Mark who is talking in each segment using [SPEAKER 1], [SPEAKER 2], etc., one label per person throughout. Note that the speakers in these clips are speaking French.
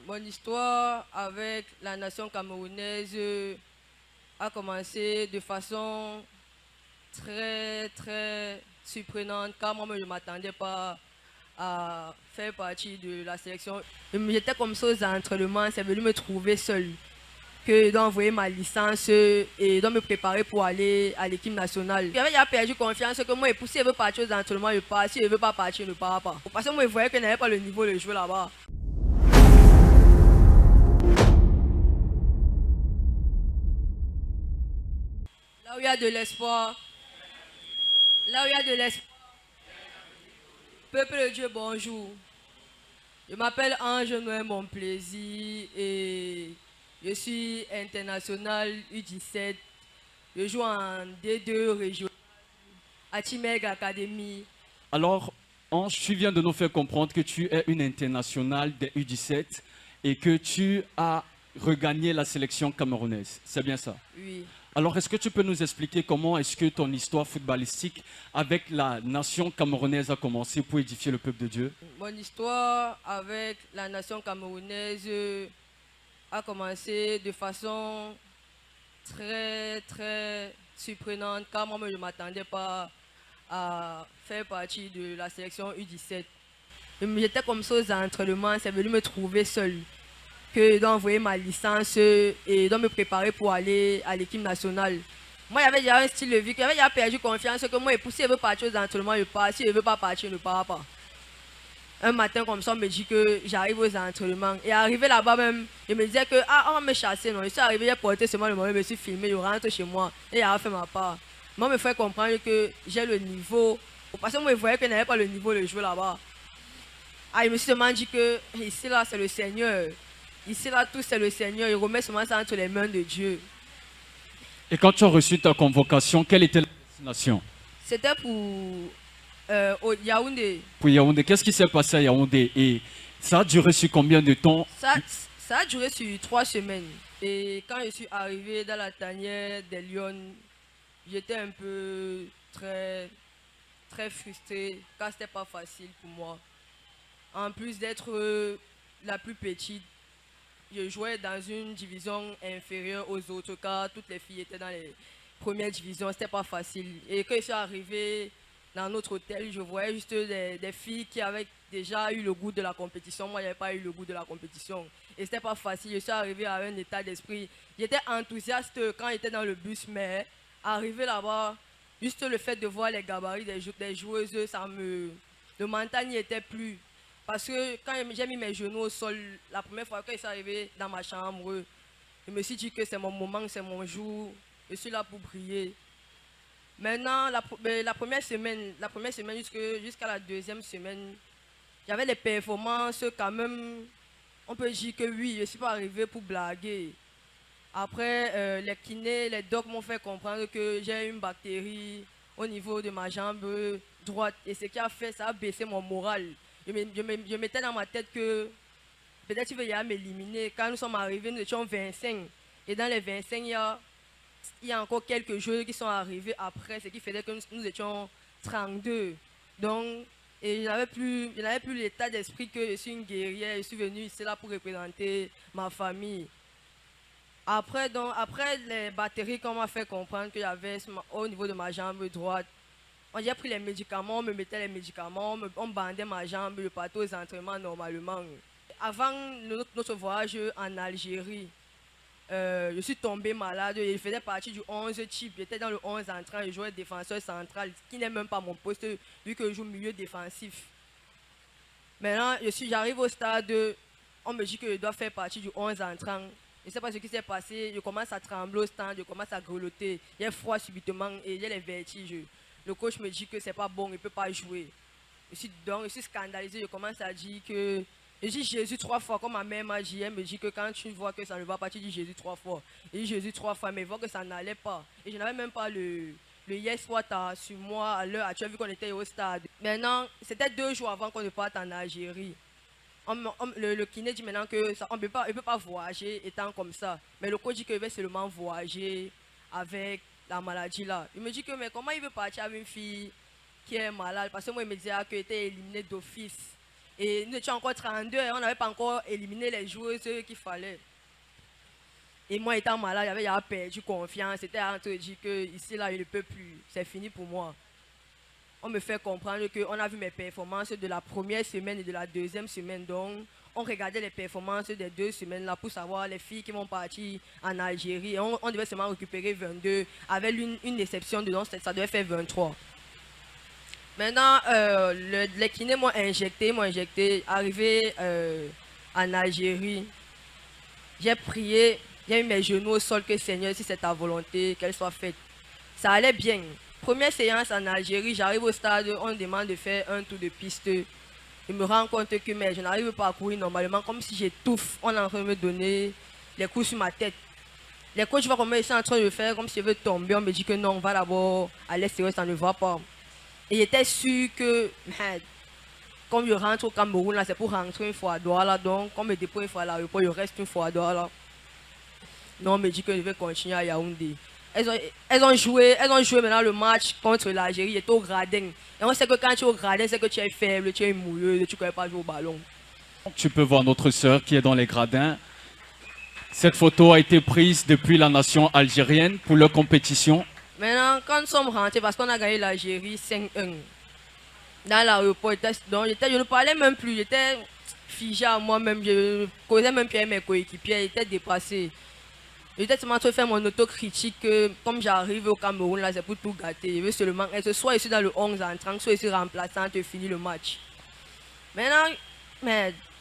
[SPEAKER 1] Mon histoire avec la nation camerounaise a commencé de façon très surprenante, car moi je ne m'attendais pas à faire partie de la sélection. J'étais comme ça aux entraînements, c'est venu me trouver seul que je dois envoyer ma licence et je dois me préparer pour aller à l'équipe nationale. J'avais déjà perdu confiance que moi, si je veux partir aux entraînements, je pars. Si je ne veux pas partir, je ne pars pas. Parce que moi, je voyais que je n'avais pas le niveau de jouer là-bas. Là où il y a de l'espoir, là où il y a de l'espoir, peuple de Dieu, bonjour. Je m'appelle Ange Noël Mon Plaisir et je suis international U17. Je joue en D2 régional à Timeg Academy.
[SPEAKER 2] Alors, Ange, tu viens de nous faire comprendre que tu es une internationale des U17 et que tu as regagné la sélection camerounaise. C'est bien ça?
[SPEAKER 1] Oui.
[SPEAKER 2] Alors, est-ce que tu peux nous expliquer comment est-ce que ton histoire footballistique avec la nation camerounaise a commencé pour édifier le peuple de Dieu?
[SPEAKER 1] Mon histoire avec la nation camerounaise a commencé de façon très surprenante, car moi je ne m'attendais pas à faire partie de la sélection U17. J'étais comme ça aux entraînements, c'est venu me trouver seul que je dois envoyer ma licence et je dois me préparer pour aller à l'équipe nationale. Moi, j'avais déjà un style de vie, j'avais déjà perdu confiance que moi, si je veux partir aux entraînements, je pars. Si je ne veux pas partir, je ne pars pas. Un matin comme ça, on me dit que j'arrive aux entraînements. Et arrivé là-bas même, je me disais que on va me chasser. Non, je suis arrivé, j'ai porté seulement le moment, je me suis filmé, je rentre chez moi et j'ai fait ma part. Moi, me fait comprendre que j'ai le niveau. Parce que moi, je voyais que je n'avais pas le niveau de jouer là-bas. Ah, je me suis seulement dit que ici, là, c'est le Seigneur. Ici, là, tout, c'est le Seigneur. Il remet seulement ça entre les mains de Dieu.
[SPEAKER 2] Et quand tu as reçu ta convocation, quelle était la destination?
[SPEAKER 1] C'était pour au Yaoundé.
[SPEAKER 2] Pour Yaoundé, qu'est-ce qui s'est passé à Yaoundé? Et ça a duré sur combien de temps?
[SPEAKER 1] Ça a duré sur 3 semaines. Et quand je suis arrivé dans la tanière des Lions, j'étais un peu très frustré, car c'était pas facile pour moi. En plus d'être la plus petite, je jouais dans une division inférieure aux autres, car toutes les filles étaient dans les premières divisions, c'était pas facile. Et quand je suis arrivé dans notre hôtel, je voyais juste des filles qui avaient déjà eu le goût de la compétition. Moi, je n'avais pas eu le goût de la compétition. Et c'était pas facile. Je suis arrivé à un état d'esprit. J'étais enthousiaste quand j'étais dans le bus, mais arrivé là-bas, juste le fait de voir les gabarits des joueuses, le mental n'y était plus. Parce que quand j'ai mis mes genoux au sol, la première fois que je suis arrivé dans ma chambre, je me suis dit que c'est mon moment, c'est mon jour, je suis là pour briller. Maintenant, la première semaine jusqu'à la deuxième semaine, j'avais les performances quand même, on peut dire que oui, je ne suis pas arrivé pour blaguer. Après, les kinés, les docs m'ont fait comprendre que j'ai une bactérie au niveau de ma jambe droite. Et ce qui a fait, ça a baissé mon moral. Je mettais dans ma tête que peut-être il va y aller m'éliminer. Quand nous sommes arrivés, nous étions 25. Et dans les 25, il y a encore quelques jeux qui sont arrivés après, ce qui faisait que nous étions 32. Donc, et je n'avais plus l'état d'esprit que je suis une guerrière. Je suis venue ici là pour représenter ma famille. Après les batteries qu'on m'a fait comprendre qu'il y avait au niveau de ma jambe droite, j'ai pris les médicaments, on me mettait les médicaments, on bandait ma jambe, je partais aux entraînements normalement. Avant notre voyage en Algérie, je suis tombé malade, je faisais partie du 11 type, j'étais dans le 11 entrant, je jouais défenseur central, ce qui n'est même pas mon poste, vu que je joue milieu défensif. Maintenant, j'arrive au stade, on me dit que je dois faire partie du 11 entrant. Je ne sais pas ce qui s'est passé, je commence à trembler au stand, je commence à grelotter, j'ai froid subitement et j'ai les vertiges. Le coach me dit que c'est pas bon, il ne peut pas jouer. Je suis scandalisé, je commence à dire que... Je dis Jésus 3 fois, comme ma mère m'a dit, elle me dit que quand tu vois que ça ne va pas, tu dis Jésus 3 fois. Je dis Jésus 3 fois, mais je vois que ça n'allait pas. Et je n'avais même pas le yes what sur moi à l'heure actuelle, vu qu'on était au stade. Maintenant, c'était 2 jours avant qu'on ne parte en Algérie. Le kiné dit maintenant que on ne peut pas voyager étant comme ça. Mais le coach dit qu'il veut seulement voyager avec la maladie là. Il me dit que mais comment il veut partir avec une fille qui est malade? Parce que moi il me disait qu'elle était éliminée d'office. Et nous étions encore 32 et on n'avait pas encore éliminé les joueuses qu'il fallait. Et moi étant malade, j'avais perdu confiance. C'était entre dire que ici là, il ne peut plus. C'est fini pour moi. On me fait comprendre qu'on a vu mes performances de la première semaine et de la deuxième semaine. Donc, on regardait les performances des 2 semaines là pour savoir les filles qui vont partir en Algérie. Et on devait seulement récupérer 22 avec une exception dedans, ça devait faire 23. Maintenant, les kinés m'ont injecté, arrivé en Algérie. J'ai prié, j'ai mis mes genoux au sol que Seigneur, si c'est ta volonté, qu'elle soit faite. Ça allait bien. Première séance en Algérie, j'arrive au stade, on me demande de faire un tour de piste. Je me rends compte que je n'arrive pas à courir normalement, comme si j'étouffe. On est en train de me donner les coups sur ma tête. Les coachs voient comment ils sont en train de faire, comme si je veux tomber. On me dit que non, on va d'abord à l'extérieur, ça ne va pas. Et j'étais sûr que, comme je rentre au Cameroun, là, c'est pour rentrer une fois à Douala. Donc, comme je me dépose une fois à l'aéroport, je reste une fois à Douala. Non, on me dit que je vais continuer à Yaoundé. Elles ont joué maintenant le match contre l'Algérie, j'étais au gradin. Et on sait que quand tu es au gradin, c'est que tu es faible, tu es mouilleuse, tu ne connais pas jouer au ballon.
[SPEAKER 2] Tu peux voir notre sœur qui est dans les gradins. Cette photo a été prise depuis la nation algérienne pour leur compétition.
[SPEAKER 1] Maintenant, quand nous sommes rentrés, parce qu'on a gagné l'Algérie 5-1, dans l'aéroport, je ne parlais même plus, j'étais figé à moi-même, je ne causais même plus avec mes coéquipiers, j'étais dépassé. J'étais seulement en train de faire mon autocritique que comme j'arrive au Cameroun, là, c'est pour tout gâter. Je veux seulement être soit ici dans le 11 entrant, soit ici remplaçant, te finir le match. Maintenant,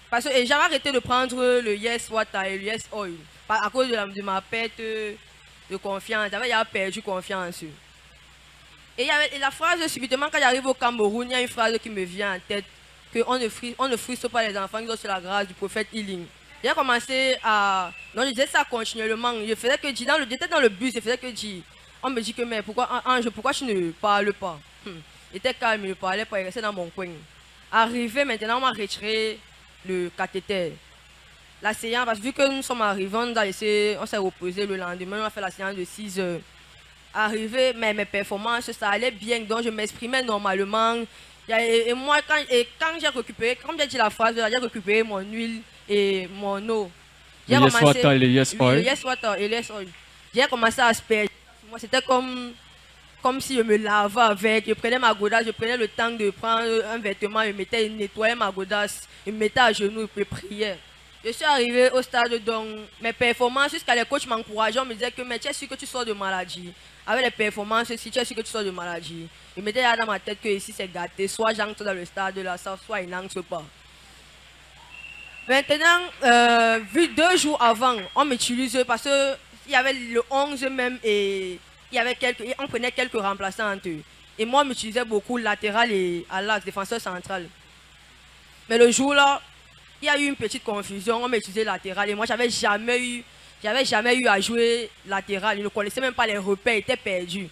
[SPEAKER 1] parce que j'avais arrêté de prendre le Yes Water et le Yes Oil à cause de ma perte de confiance. J'avais perdu confiance. Et la phrase, subitement, quand j'arrive au Cameroun, il y a une phrase qui me vient en tête, qu'on ne frustre pas les enfants qui sont sur la grâce du prophète Healing. J'ai commencé à... Non, je disais ça continuellement. Je faisais que dire, j'étais dans le bus, je faisais que dire. On me dit que, mais pourquoi, Ange, pourquoi tu ne parles pas? J'étais calme, je ne parlais pas, je restais dans mon coin. Arrivé maintenant, on m'a retiré le cathéter. La séance, parce que vu que nous sommes arrivés, on s'est reposé le lendemain, on a fait la séance de 6 heures. Arrivé, mais mes performances, ça allait bien, donc je m'exprimais normalement. Et moi, quand j'ai récupéré, comme j'ai dit la phrase, j'ai récupéré mon huile et mon eau.
[SPEAKER 2] Le Yes Water et le Yes Oil.
[SPEAKER 1] Le Yes Water et le Yes Oil. J'ai commencé à asperger. Moi, c'était comme si je me lavais avec. Je prenais ma godasse, je prenais le temps de prendre un vêtement, je nettoyais ma godasse, je me mettais à genoux, je priais. Je suis arrivé au stade, donc mes performances, jusqu'à les coachs m'encourageaient, on me disait que mais tu es sûr que tu sors de maladie. Avec les performances, si tu es sûr que tu sors de maladie. Je mettais là dans ma tête que ici c'est gâté, soit j'entre dans le stade de la sorte, soit il n'entre pas. Maintenant, vu 2 jours avant, on m'utilise parce qu'il y avait le 11 même et on prenait quelques remplaçants entre eux. Et moi, on m'utilisait beaucoup latéral et à l'axe, défenseur central. Mais le jour là, il y a eu une petite confusion, on m'utilisait latéral et moi, j'avais jamais eu à jouer latéral. Je ne connaissais même pas les repères, il était perdu.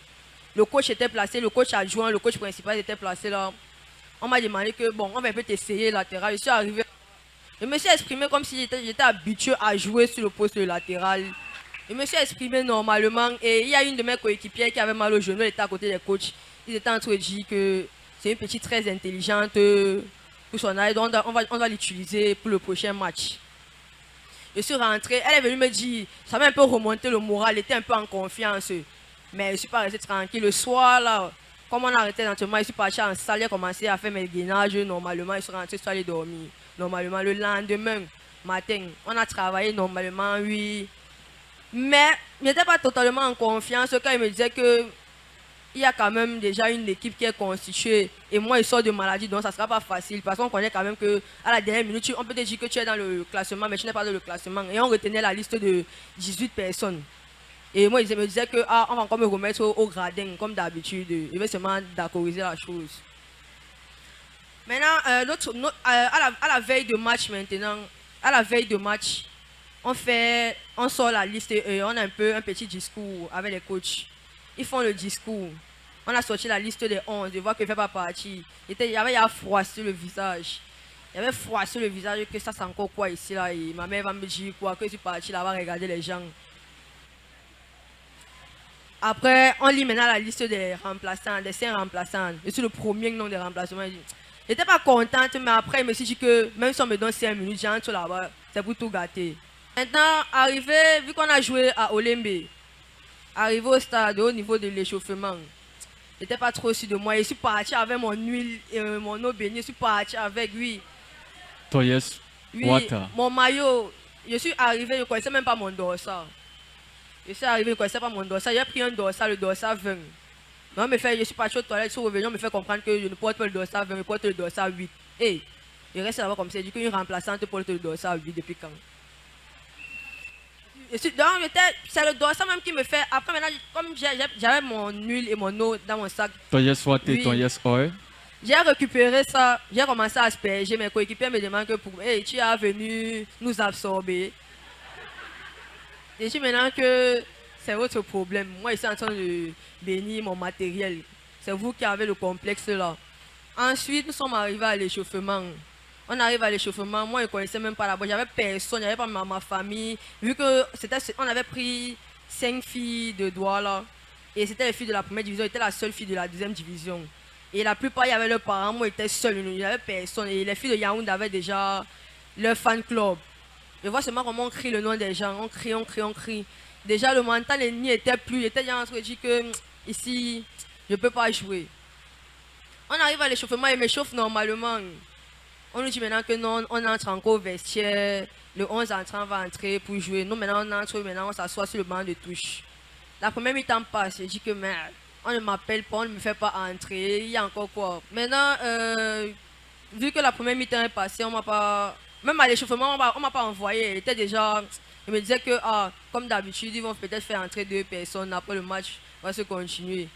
[SPEAKER 1] Le coach était placé, le coach adjoint, le coach principal était placé là. On m'a demandé que bon, on va peut-être essayer latéral. Je suis arrivé. Je me suis exprimé comme si j'étais habitué à jouer sur le poste de latéral. Je me suis exprimé normalement et il y a une de mes coéquipières qui avait mal au genou, elle était à côté des coachs. Ils étaient en train de dire que c'est une petite très intelligente pour son âge, donc on va l'utiliser pour le prochain match. Je suis rentré, elle est venue me dire, ça m'a un peu remonté le moral, elle était un peu en confiance. Mais je ne suis pas resté tranquille. Le soir, là, comme on a arrêté l'entraînement, je suis parti en salle, j'ai commencé à faire mes gainages normalement, je suis rentré, je suis allé dormir. Normalement, le lendemain matin, on a travaillé normalement, oui. Mais je n'étais pas totalement en confiance quand il me disait qu'il y a quand même déjà une équipe qui est constituée. Et moi, je sors de maladie, donc ça ne sera pas facile. Parce qu'on connaît quand même qu'à la dernière minute, on peut te dire que tu es dans le classement, mais tu n'es pas dans le classement. Et on retenait la liste de 18 personnes. Et moi, il me disait qu'on va encore me remettre au gradin, comme d'habitude. Je vais seulement d'accordiser la chose. Maintenant, à la veille de match maintenant, on sort la liste et on a un petit discours avec les coachs. Ils font le discours. On a sorti la liste des 11, je vois que je ne fais pas partie. Il y avait froid sur le visage. Il y avait froid sur le visage, que ça c'est encore quoi ici là. Et ma mère va me dire quoi, que je suis partie là-bas regarder les gens. Après, on lit maintenant la liste des remplaçants, des 5 remplaçants. Je suis le premier nom des remplacements. J'étais pas contente, mais après, je me suis dit que même si on me donne 5 minutes, j'entre là-bas, c'est pour tout gâter. Maintenant, arrivé, vu qu'on a joué à Olembe, arrivé au stade, au niveau de l'échauffement, j'étais pas trop sûr de moi. Je suis parti avec mon huile et mon eau bénie, je suis parti avec, oui.
[SPEAKER 2] Toyes
[SPEAKER 1] Oui,
[SPEAKER 2] Wata.
[SPEAKER 1] mon maillot, je suis arrivé, je ne connaissais même pas mon dossard. Je suis arrivé, je ne connaissais pas mon dossard. J'ai pris un dossard, le dossard 20. Non, je suis parti aux toilettes, je suis revenu, on me fait comprendre que je ne porte pas le dossard 20, je porte le dossard 8. Et je reste là-bas comme ça, je dis qu'une remplaçante porte le dossard 8 depuis quand? C'est le dossard même qui me fait. Après, maintenant, comme j'avais mon huile et mon eau dans mon sac,
[SPEAKER 2] Toyes Wata,
[SPEAKER 1] oui.
[SPEAKER 2] Toyes Oil.
[SPEAKER 1] J'ai récupéré ça, j'ai commencé à asperger. Mes coéquipiers me demandent que hey, tu es venu nous absorber. Et je dis maintenant que c'est votre problème. Moi, je suis en train de bénir mon matériel. C'est vous qui avez le complexe là. Ensuite, nous sommes arrivés à l'échauffement. On arrive à l'échauffement, moi je ne connaissais même pas là-bas, j'avais personne, j'avais pas ma famille. Vu que on avait pris 5 filles de Douala, et c'était les filles de la première division, j'étais la seule fille de la deuxième division. Et la plupart, il y avait leurs parents, moi j'étais seule, il n'y avait personne. Et les filles de Yaoundé avaient déjà leur fan club. Je vois seulement comment on crie le nom des gens, on crie, on crie, on crie. Déjà le mental n'y était plus, j'étais déjà en train de dire que ici, je ne peux pas jouer. On arrive à l'échauffement, il m'échauffe normalement. On nous dit maintenant que non, on entre encore au vestiaire, le 11 entrant va entrer pour jouer. Nous maintenant on entre, maintenant on s'assoit sur le banc de touche. La première mi-temps passe, je dis que merde, on ne m'appelle pas, on ne me fait pas entrer, il y a encore quoi. Maintenant, vu que la première mi-temps est passée, on m'a pas... Même à l'échauffement, on m'a pas envoyé. Il était déjà... Il me disait que, comme d'habitude, ils vont peut-être faire entrer 2 personnes, après le match va se continuer.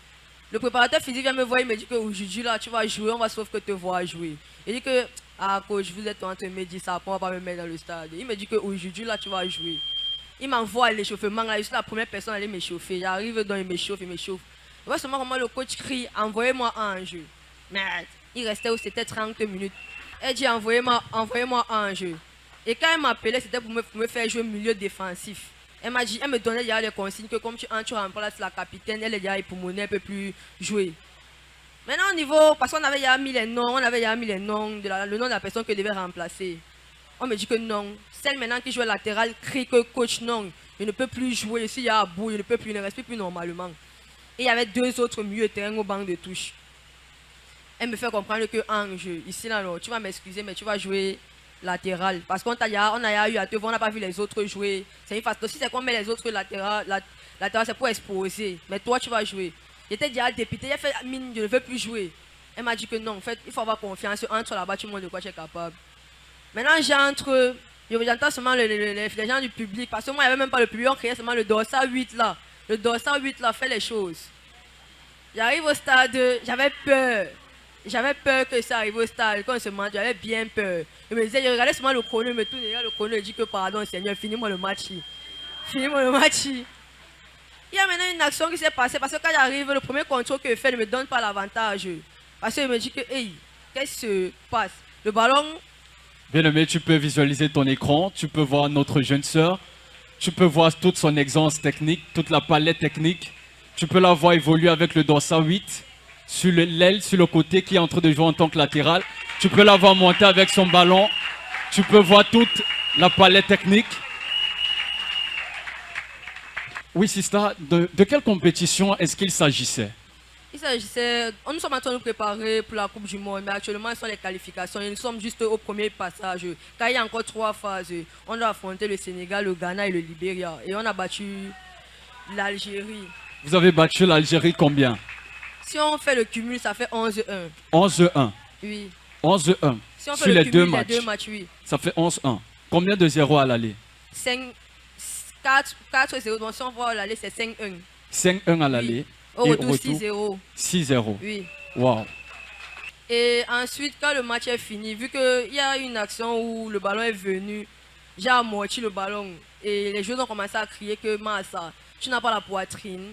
[SPEAKER 1] Le préparateur physique vient me voir, il me dit qu'aujourd'hui là, tu vas jouer, on va sauf que te voir jouer. Il dit que, coach, vous êtes en train de me dire ça, après on va pas me mettre dans le stade. Il me dit qu'aujourd'hui là, tu vas jouer. Il m'envoie à l'échauffement, là, je suis la première personne à aller m'échauffer. J'arrive dans, il m'échauffe, il m'échauffe. Je vois seulement comment le coach crie, envoyez-moi un jeu. Merde, il restait où c'était 30 minutes. Elle dit, envoyez-moi un jeu. Et quand elle m'appelait, c'était pour me faire jouer milieu défensif. Elle m'a dit, elle me donnait déjà les consignes que comme tu remplaces la capitaine, elle est déjà époumonée, elle ne peut plus jouer. Maintenant au niveau, parce qu'on avait déjà mis les noms, le nom de la personne que je devais remplacer. On me dit que non. Celle maintenant qui joue latéral crie que coach non, je ne peux plus jouer, ici il y a à bout, je ne peux plus, je ne respire plus normalement. Et il y avait 2 autres milieux de terrain au banc de touche. Elle me fait comprendre que en jeu, ici là, non, tu vas m'excuser, mais tu vas jouer latéral. Parce qu'on a eu à te voir, on n'a pas vu les autres jouer. C'est une façon. Si c'est qu'on met les autres latéral, c'est pour exposer. Mais toi, tu vas jouer. J'étais déjà dépité, j'ai fait mine, je ne veux plus jouer. Elle m'a dit que non, en fait, il faut avoir confiance. Entre là-bas, tu montres de quoi tu es capable. Maintenant, j'entends seulement les gens du public. Parce que moi, il n'y avait même pas le public, on créait seulement le dossard 8 là. Le dossard 8 là fait les choses. J'arrive au stade, j'avais peur. J'avais peur que ça arrive au stade, quand on se mange, j'avais bien peur. Je me disais, je regardais seulement le chrono, je me tourne, le chrono, je dis que pardon Seigneur, finis-moi le match. Finis-moi le match. Il y a maintenant une action qui s'est passée, parce que quand j'arrive, le premier contrôle que je fais ne me donne pas l'avantage. Parce que je me dis que, hey, qu'est-ce qui se passe? Le ballon...
[SPEAKER 2] Bien-aimé, tu peux visualiser ton écran, tu peux voir notre jeune sœur, tu peux voir toute son aisance technique, toute la palette technique. Tu peux la voir évoluer avec le dossard 8. Sur l'aile, sur le côté, qui est en train de jouer en tant que latéral. Tu peux la voir monter avec son ballon. Tu peux voir toute la palette technique. Oui, Sista, de quelle compétition est-ce qu'il s'agissait?
[SPEAKER 1] Il s'agissait... Nous sommes en train de nous préparer pour la Coupe du Monde, mais actuellement, ce sont les qualifications. Et nous sommes juste au premier passage. Car il y a encore 3 phases. On doit affronter le Sénégal, le Ghana et le Libéria. Et on a battu l'Algérie.
[SPEAKER 2] Vous avez battu l'Algérie combien?
[SPEAKER 1] Si on fait le cumul, ça fait 11-1.
[SPEAKER 2] 11-1.
[SPEAKER 1] Oui.
[SPEAKER 2] 11-1.
[SPEAKER 1] Si on fait
[SPEAKER 2] sur
[SPEAKER 1] le
[SPEAKER 2] les
[SPEAKER 1] cumul,
[SPEAKER 2] 2 matchs.
[SPEAKER 1] les 2 matchs, oui.
[SPEAKER 2] Ça fait 11-1. Combien de 0 à l'aller?
[SPEAKER 1] 4-0. Donc si on voit l'aller, c'est 5-1.
[SPEAKER 2] 5-1 à l'aller.
[SPEAKER 1] Au retour, 6-0.
[SPEAKER 2] 6-0.
[SPEAKER 1] Oui.
[SPEAKER 2] Wow.
[SPEAKER 1] Et ensuite, quand le match est fini, vu qu'il y a une action où le ballon est venu, j'ai amorti le ballon. Et les joueurs ont commencé à crier que Massa, tu n'as pas la poitrine.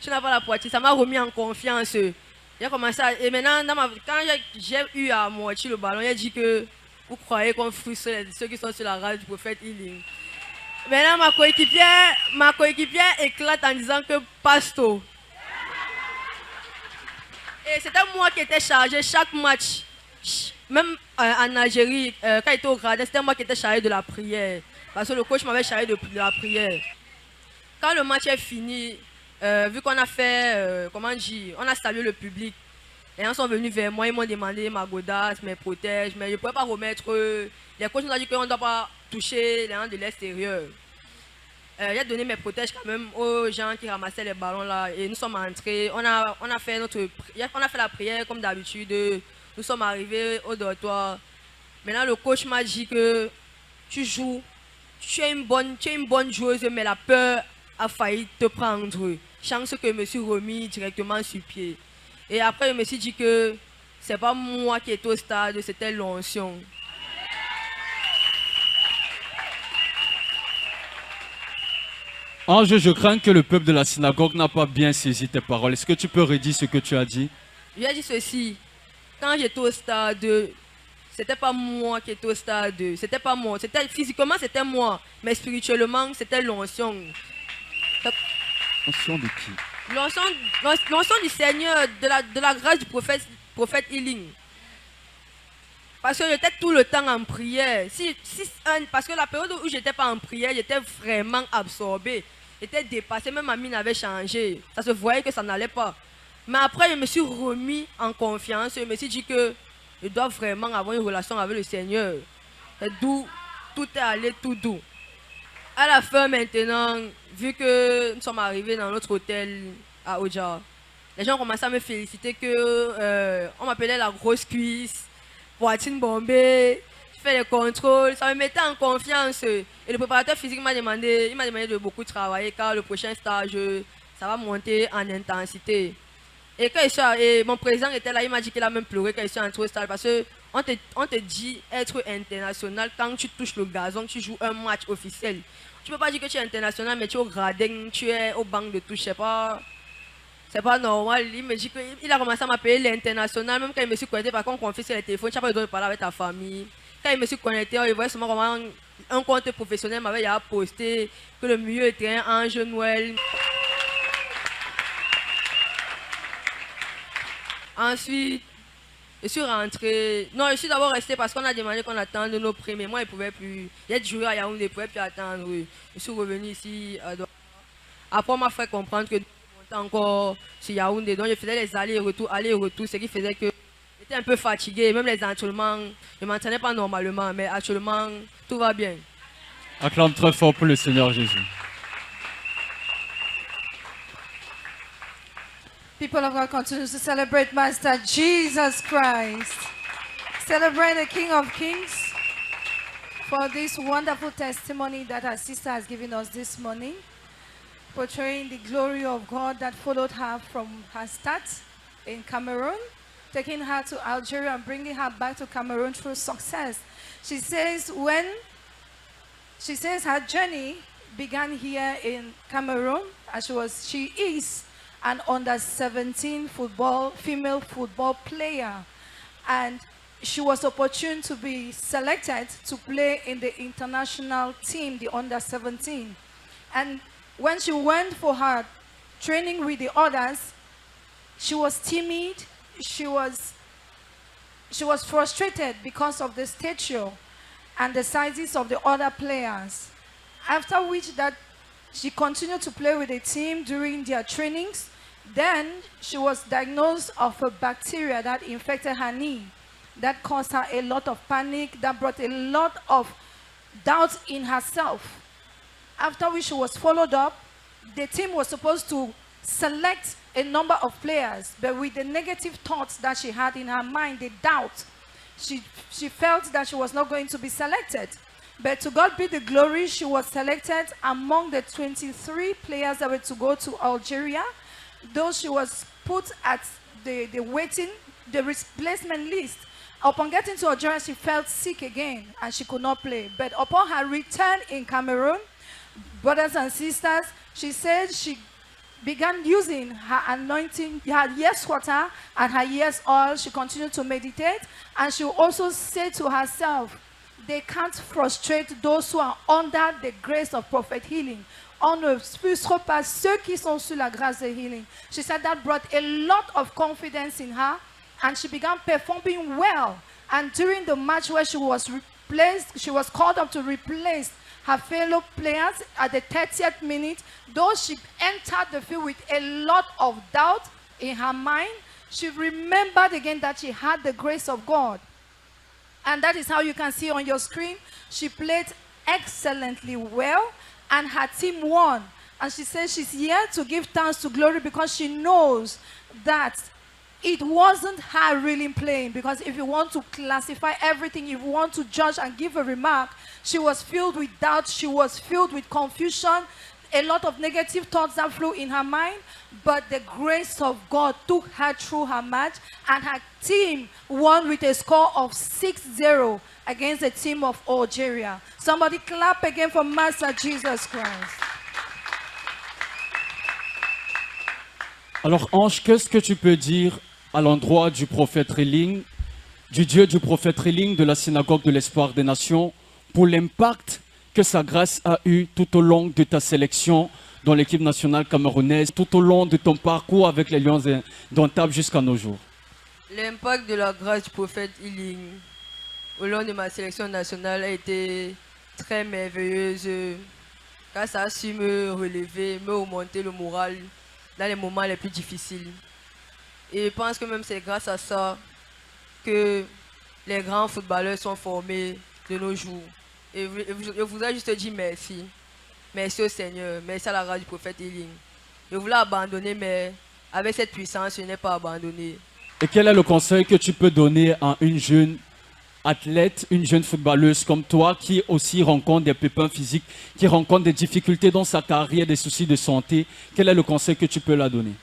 [SPEAKER 1] Tu n'as pas la poitrine. Ça m'a remis en confiance. J'ai commencé à... Et maintenant, quand j'ai eu à amortir le ballon, j'ai dit que vous croyez qu'on frustre ceux qui sont sur la rade du prophète Healing. Maintenant, ma coéquipière éclate en disant que Pasto. Et c'était moi qui étais chargé chaque match. Même en Algérie, quand j'étais au gradin, c'était moi qui étais chargé de la prière. Parce que le coach m'avait chargé de la prière. Quand le match est fini, vu qu'on a fait, comment dire, on a salué le public. Les gens sont venus vers moi, ils m'ont demandé ma godasse, mes protèges, mais je ne pouvais pas remettre. Les coachs nous ont dit qu'on ne doit pas toucher les gens de l'extérieur. J'ai donné mes protèges quand même aux gens qui ramassaient les ballons là et nous sommes entrés. On a fait la prière comme d'habitude. Nous sommes arrivés au dortoir. Maintenant le coach m'a dit que tu joues, tu es une bonne joueuse, mais la peur a failli te prendre. Chance que je me suis remis directement sur pied. Et après je me suis dit que c'est pas moi qui étais au stade, c'était l'onction.
[SPEAKER 2] Ange, je crains que le peuple de la synagogue n'a pas bien saisi tes paroles. Est-ce que tu peux redire ce que tu as dit?
[SPEAKER 1] J'ai dit ceci. Quand j'étais au stade, c'était pas moi qui étais au stade. C'était pas moi. Physiquement, c'était moi. Mais spirituellement, c'était l'onction.
[SPEAKER 2] L'onction de qui?
[SPEAKER 1] L'onction du Seigneur, de la grâce du prophète Healing. Parce que j'étais tout le temps en prière. Parce que la période où j'étais pas en prière, j'étais vraiment absorbé. J'étais dépassé, même ma mine avait changé. Ça se voyait que ça n'allait pas. Mais après, je me suis remis en confiance. Je me suis dit que je dois vraiment avoir une relation avec le Seigneur. Et d'où tout est allé tout doux. À la fin maintenant, vu que nous sommes arrivés dans notre hôtel à Oja, les gens commençaient à me féliciter que on m'appelait la grosse cuisse. Poitrine bombée, je fais les contrôles, ça me mettait en confiance. Et le préparateur physique m'a demandé de beaucoup travailler car le prochain stage, ça va monter en intensité. Et quand mon président était là, il m'a dit qu'il a même pleuré quand il suis entré au stage parce qu'on te dit être international quand tu touches le gazon, tu joues un match officiel. Tu ne peux pas dire que tu es international, mais tu es au gradin, tu es au banc de touche, c'est pas normal. Il me dit qu'il a commencé à m'appeler l'international, même quand il me suis connecté, par contre, on confie sur les téléphones, tu n'as pas le droit de parler avec ta famille. Quand il me suis connecté, il voyait seulement comment un compte professionnel m'avait posté que le milieu était un Ange Noël. Ensuite, je suis rentré. Non, je suis d'abord resté parce qu'on a demandé qu'on attende nos prix, mais moi, je ne pouvais plus. Il y a des jours à Yaoundé, je ne pouvais plus attendre. Je suis revenu ici. Après, on m'a fait comprendre que encore sur Yaoundé, donc je faisais les allers-retours, ce qui faisait que j'étais un peu fatigué, même les entraînements, je ne m'entraînais pas normalement, mais actuellement, tout va bien.
[SPEAKER 2] Acclame très fort pour le Seigneur Jésus.
[SPEAKER 3] People of God continue to celebrate Master Jesus Christ. Celebrate the King of Kings for this wonderful testimony that our sister has given us this morning, portraying the glory of God that followed her from her start in Cameroon, taking her to Algeria and bringing her back to Cameroon through success. She says her journey began here in Cameroon, and she is an under-17 female football player, and she was opportune to be selected to play in the international team, the under-17, and when she went for her training with the others, she was timid, she was frustrated because of the stature and the sizes of the other players. After which she continued to play with the team during their trainings. Then she was diagnosed of a bacteria that infected her knee. That caused her a lot of panic, that brought a lot of doubt in herself. After which she was followed up, the team was supposed to select a number of players, but with the negative thoughts that she had in her mind, the doubt, she felt that she was not going to be selected. But to God be the glory, she was selected among the 23 players that were to go to Algeria. Though she was put at the replacement list. Upon getting to Algeria, she felt sick again and she could not play. But upon her return in Cameroon, brothers and sisters, she said she began using her anointing, her yes water and her yes oil. She continued to meditate, and she also said to herself they can't frustrate those who are under the grace of Prophet Healing. On ne frustre pas ceux qui sont sous la grâce de Healing. She said that brought a lot of confidence in her, and she began performing well. And during the match where she was called up to replace her fellow players at the 30th minute, though she entered the field with a lot of doubt in her mind, she remembered again that she had the grace of God. And that is how you can see on your screen. She played excellently well, and her team won. And she says she's here to give thanks to glory because she knows that it wasn't her really playing. Because if you want to classify everything, if you want to judge and give a remark, she was filled with doubt, she was filled with confusion, a lot of negative thoughts that flew in her mind, but the grace of God took her through her match, and her team won with a score of 6-0 against the team of Algeria. Somebody clap again for Master Jesus Christ.
[SPEAKER 2] Alors Ange, qu'est-ce que tu peux dire à l'endroit du prophète Rilling, du Dieu du prophète Rilling de la synagogue de l'espoir des nations, pour l'impact que sa grâce a eu tout au long de ta sélection dans l'équipe nationale camerounaise, tout au long de ton parcours avec les Lions indomptables jusqu'à nos jours?
[SPEAKER 1] L'impact de la grâce du prophète Healing au long de ma sélection nationale a été très merveilleuse, car ça a su me relever, me remonter le moral dans les moments les plus difficiles. Et je pense que même c'est grâce à ça que les grands footballeurs sont formés de nos jours. Et je voudrais juste dire merci. Merci au Seigneur. Merci à la grâce du prophète Healing. Je voulais abandonner, mais avec cette puissance, je n'ai pas abandonné.
[SPEAKER 2] Et quel est le conseil que tu peux donner à une jeune athlète, une jeune footballeuse comme toi qui aussi rencontre des pépins physiques, qui rencontre des difficultés dans sa carrière, des soucis de santé? Quel est le conseil que tu peux la donner?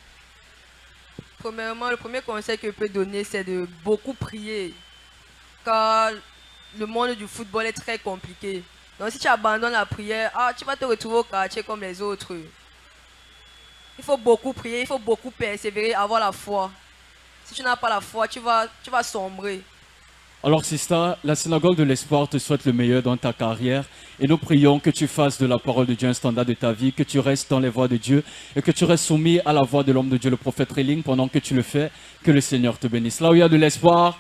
[SPEAKER 1] Premièrement, le premier conseil que je peux donner, c'est de beaucoup prier. Car le monde du football est très compliqué. Donc si tu abandonnes la prière, tu vas te retrouver au quartier comme les autres. Il faut beaucoup prier, il faut beaucoup persévérer, avoir la foi. Si tu n'as pas la foi, tu vas sombrer.
[SPEAKER 2] Alors Sista, la synagogue de l'espoir te souhaite le meilleur dans ta carrière et nous prions que tu fasses de la parole de Dieu un standard de ta vie, que tu restes dans les voies de Dieu et que tu restes soumis à la voix de l'homme de Dieu, le prophète Rilling, pendant que tu le fais. Que le Seigneur te bénisse. Là où il y a de l'espoir,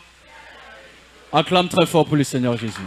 [SPEAKER 2] acclame très fort pour le Seigneur Jésus.